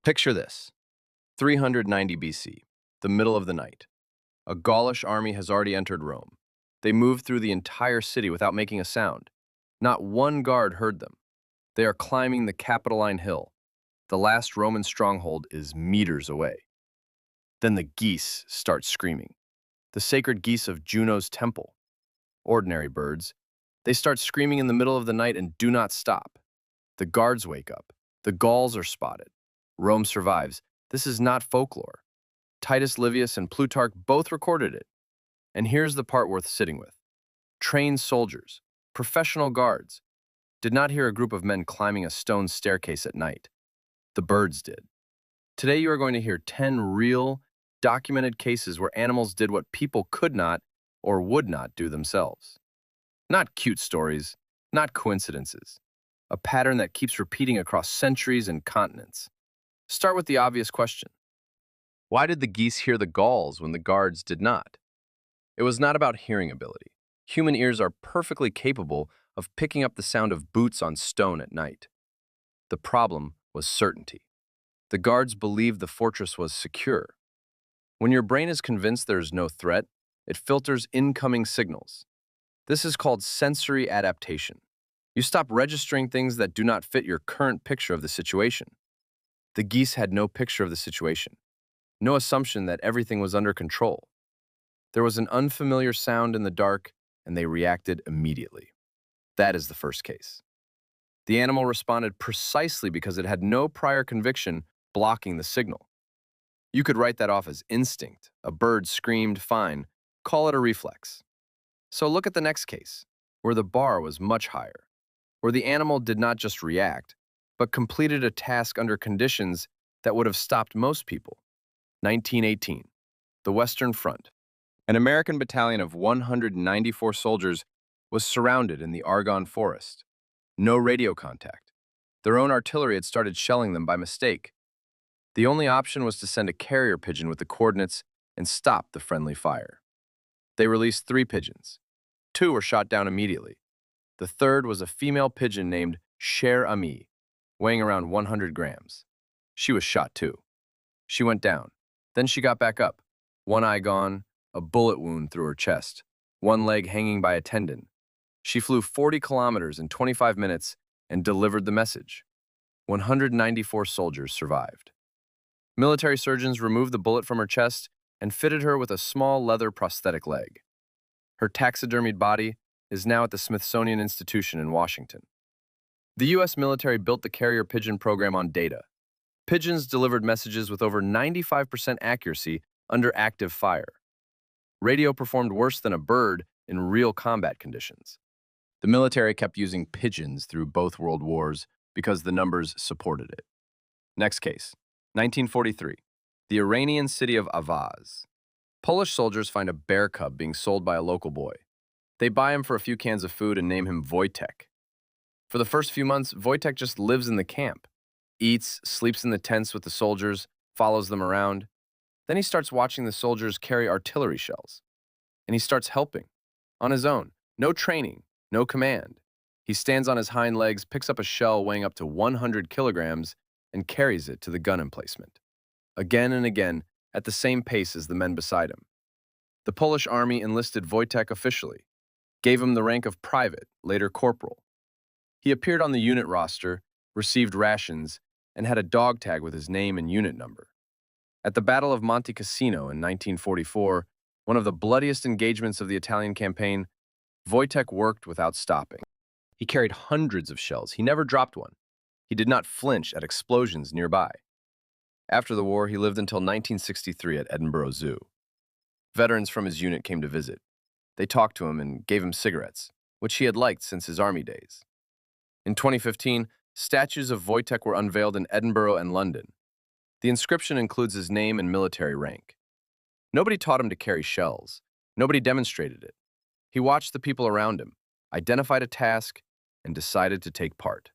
Picture this: 390 BC, the middle of the night. A Gaulish army has already entered Rome. They moved through the entire city without making a sound. Not one guard heard them. They are climbing the Capitoline Hill. The last Roman stronghold is meters away. Then the geese start screaming. The sacred geese of Juno's temple. Ordinary birds. They start screaming in the middle of the night and do not stop. The guards wake up. The Gauls are spotted. Rome survives. This is not folklore. Titus Livius and Plutarch both recorded it. And here's the part worth sitting with. Trained soldiers, professional guards, did not hear a group of men climbing a stone staircase at night. The birds did. Today you are going to hear 10 real, documented cases where animals did what people could not or would not do themselves. Not cute stories, not coincidences. A pattern that keeps repeating across centuries and continents. Start with the obvious question. Why did the geese hear the Gauls when the guards did not? It was not about hearing ability. Human ears are perfectly capable of picking up the sound of boots on stone at night. The problem was certainty. The guards believed the fortress was secure. When your brain is convinced there is no threat, it filters incoming signals. This is called sensory adaptation. You stop registering things that do not fit your current picture of the situation. The geese had no picture of the situation, no assumption that everything was under control. There was an unfamiliar sound in the dark, and they reacted immediately. That is the first case. The animal responded precisely because it had no prior conviction blocking the signal. You could write that off as instinct. A bird screamed, fine. Call it a reflex. So look at the next case, where the bar was much higher, where the animal did not just react, but completed a task under conditions that would have stopped most people. 1918, the Western Front. An American battalion of 194 soldiers was surrounded in the Argonne Forest. No radio contact. Their own artillery had started shelling them by mistake. The only option was to send a carrier pigeon with the coordinates and stop the friendly fire. They released 3 pigeons. 2 were shot down immediately. The third was a female pigeon named Cher, weighing around 100 grams. She was shot too. She went down. Then she got back up. One eye gone, a bullet wound through her chest, one leg hanging by a tendon. She flew 40 kilometers in 25 minutes and delivered the message. 194 soldiers survived. Military surgeons removed the bullet from her chest and fitted her with a small leather prosthetic leg. Her taxidermied body is now at the Smithsonian Institution in Washington. The U.S. military built the carrier pigeon program on data. Pigeons delivered messages with over 95% accuracy under active fire. Radio performed worse than a bird in real combat conditions. The military kept using pigeons through both world wars because the numbers supported it. Next case, 1943, the Iranian city of Avaz. Polish soldiers find a bear cub being sold by a local boy. They buy him for a few cans of food and name him Wojtek. For the first few months, Wojtek just lives in the camp, eats, sleeps in the tents with the soldiers, follows them around. Then he starts watching the soldiers carry artillery shells. And he starts helping, on his own, no training, no command. He stands on his hind legs, picks up a shell weighing up to 100 kilograms, and carries it to the gun emplacement. Again and again, at the same pace as the men beside him. The Polish army enlisted Wojtek officially, gave him the rank of private, later corporal. He appeared on the unit roster, received rations, and had a dog tag with his name and unit number. At the Battle of Monte Cassino in 1944, one of the bloodiest engagements of the Italian campaign, Wojtek worked without stopping. He carried hundreds of shells. He never dropped one. He did not flinch at explosions nearby. After the war, he lived until 1963 at Edinburgh Zoo. Veterans from his unit came to visit. They talked to him and gave him cigarettes, which he had liked since his army days. In 2015, statues of Wojtek were unveiled in Edinburgh and London. The inscription includes his name and military rank. Nobody taught him to carry shells. Nobody demonstrated it. He watched the people around him, identified a task, and decided to take part.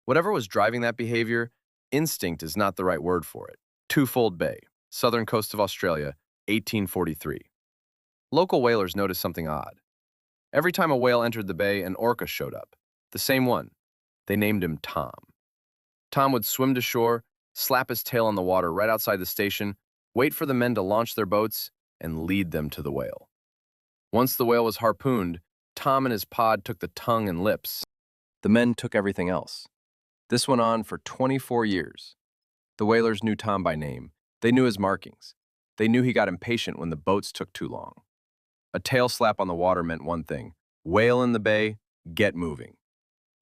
Whatever was driving that behavior, instinct is not the right word for it. Twofold Bay, southern coast of Australia, 1843. Local whalers noticed something odd. Every time a whale entered the bay, an orca showed up. The same one. They named him Tom. Tom would swim to shore, slap his tail on the water right outside the station, wait for the men to launch their boats, and lead them to the whale. Once the whale was harpooned, Tom and his pod took the tongue and lips. The men took everything else. This went on for 24 years. The whalers knew Tom by name. They knew his markings. They knew he got impatient when the boats took too long. A tail slap on the water meant one thing: whale in the bay, get moving.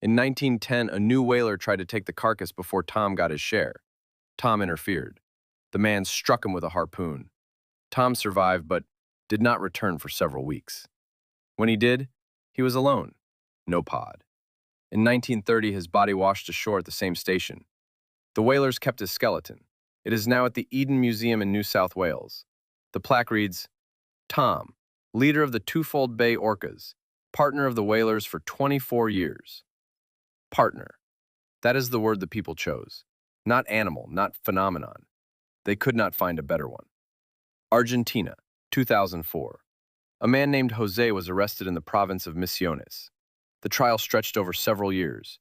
In 1910, a new whaler tried to take the carcass before Tom got his share. Tom interfered. The man struck him with a harpoon. Tom survived, but did not return for several weeks. When he did, he was alone, no pod. In 1930, his body washed ashore at the same station. The whalers kept his skeleton. It is now at the Eden Museum in New South Wales. The plaque reads, Tom, leader of the twofold Bay Orcas, partner of the whalers for 24 years. Partner. That is the word the people chose. Not animal, not phenomenon. They could not find a better one. Argentina, 2004. A man named Jose was arrested in the province of Misiones. The trial stretched over several years.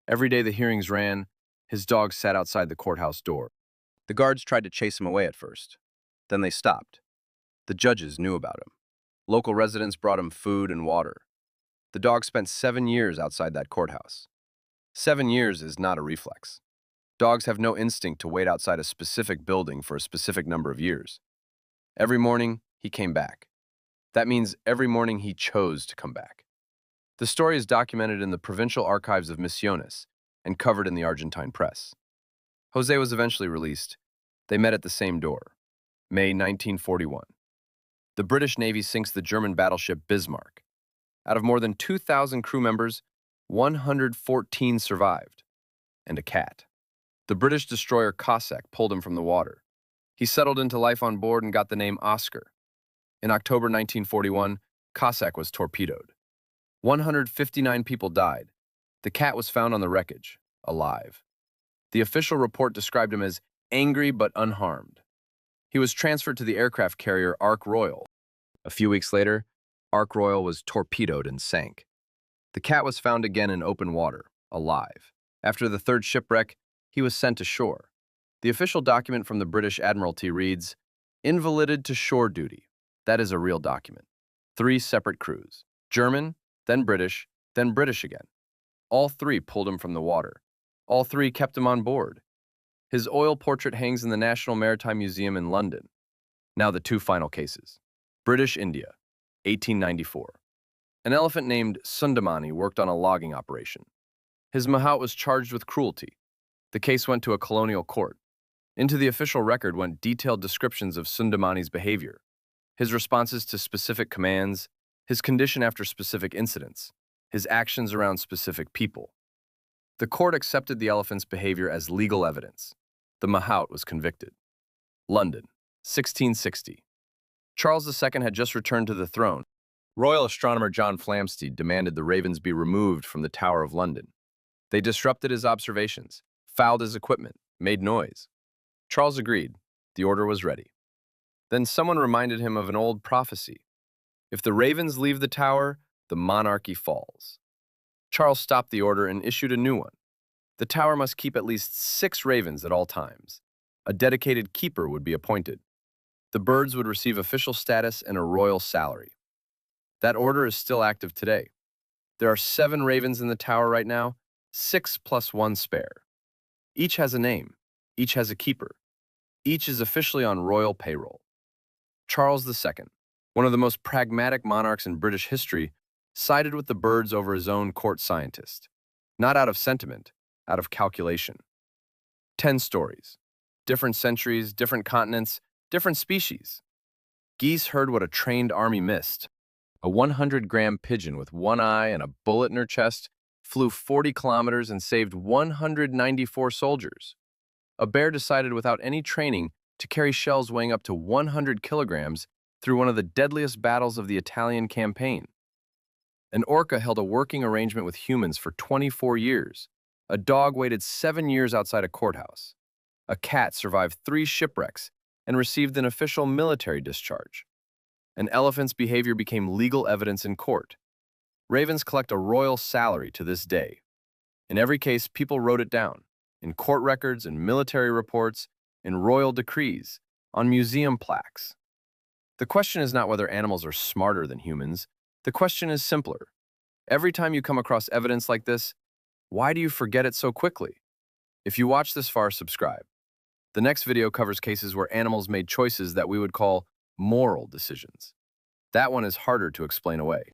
Every day the hearings ran, his dog sat outside the courthouse door. The guards tried to chase him away at first. Then they stopped. The judges knew about him. Local residents brought him food and water. The dog spent 7 years outside that courthouse. 7 years is not a reflex. Dogs have no instinct to wait outside a specific building for a specific number of years. Every morning, he came back. That means every morning he chose to come back. The story is documented in the provincial archives of Misiones and covered in the Argentine press. Jose was eventually released. They met at the same door. May 1941. The British Navy sinks the German battleship Bismarck. Out of more than 2,000 crew members, 114 survived, and a cat. The British destroyer Cossack pulled him from the water. He settled into life on board and got the name Oscar. In October 1941, Cossack was torpedoed. 159 people died. The cat was found on the wreckage, alive. The official report described him as angry but unharmed. He was transferred to the aircraft carrier Ark Royal. A few weeks later, Ark Royal was torpedoed and sank. The cat was found again in open water, alive. After the third shipwreck, he was sent ashore. The official document from the British Admiralty reads, invalided to shore duty. That is a real document. 3 separate crews. German, then British again. All 3 pulled him from the water. All 3 kept him on board. His oil portrait hangs in the National Maritime Museum in London. Now the 2 final cases. British India, 1894. An elephant named Sundamani worked on a logging operation. His mahout was charged with cruelty. The case went to a colonial court. Into the official record went detailed descriptions of Sundamani's behavior, his responses to specific commands, his condition after specific incidents, his actions around specific people. The court accepted the elephant's behavior as legal evidence. The mahout was convicted. London, 1660. Charles II had just returned to the throne. Royal astronomer John Flamsteed demanded the ravens be removed from the Tower of London. They disrupted his observations, fouled his equipment, made noise. Charles agreed. The order was ready. Then someone reminded him of an old prophecy. If the ravens leave the tower, the monarchy falls. Charles stopped the order and issued a new one. The tower must keep at least 6 ravens at all times. A dedicated keeper would be appointed. The birds would receive official status and a royal salary. That order is still active today. There are 7 ravens in the tower right now, 6 plus 1 spare. Each has a name. Each has a keeper. Each is officially on royal payroll. Charles II, one of the most pragmatic monarchs in British history, sided with the birds over his own court scientist. Not out of sentiment, out of calculation. 10 stories. Different centuries, different continents, different species. Geese heard what a trained army missed. A 100-gram pigeon with one eye and a bullet in her chest flew 40 kilometers and saved 194 soldiers. A bear decided without any training to carry shells weighing up to 100 kilograms through one of the deadliest battles of the Italian campaign. An orca held a working arrangement with humans for 24 years. A dog waited 7 years outside a courthouse. A cat survived 3 shipwrecks and received an official military discharge. An elephant's behavior became legal evidence in court. Ravens collect a royal salary to this day. In every case, people wrote it down. in court records, in military reports, in royal decrees, on museum plaques. The question is not whether animals are smarter than humans. The question is simpler. Every time you come across evidence like this, why do you forget it so quickly? If you watch this far, subscribe. The next video covers cases where animals made choices that we would call moral decisions. That one is harder to explain away.